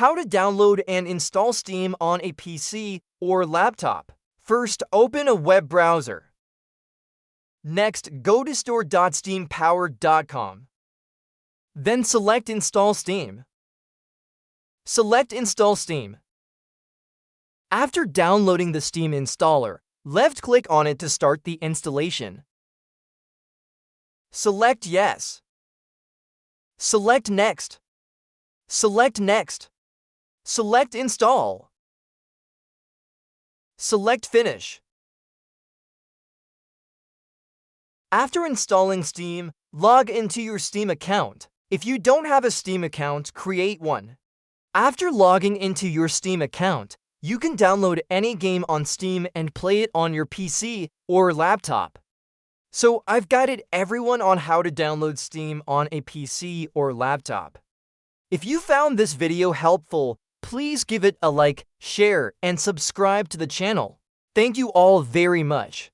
How to download and install Steam on a PC or laptop. First, open a web browser. Next, go to store.steampowered.com. Then select Install Steam. Select Install Steam. After downloading the Steam installer, left-click on it to start the installation. Select Yes. Select Next. Select Next. Select Install. Select Finish. After installing Steam, log into your Steam account. If you don't have a Steam account, create one. After logging into your Steam account, you can download any game on Steam and play it on your PC or laptop. So I've guided everyone on how to download Steam on a PC or laptop. If you found this video helpful, please give it a like, share, and subscribe to the channel. Thank you all very much.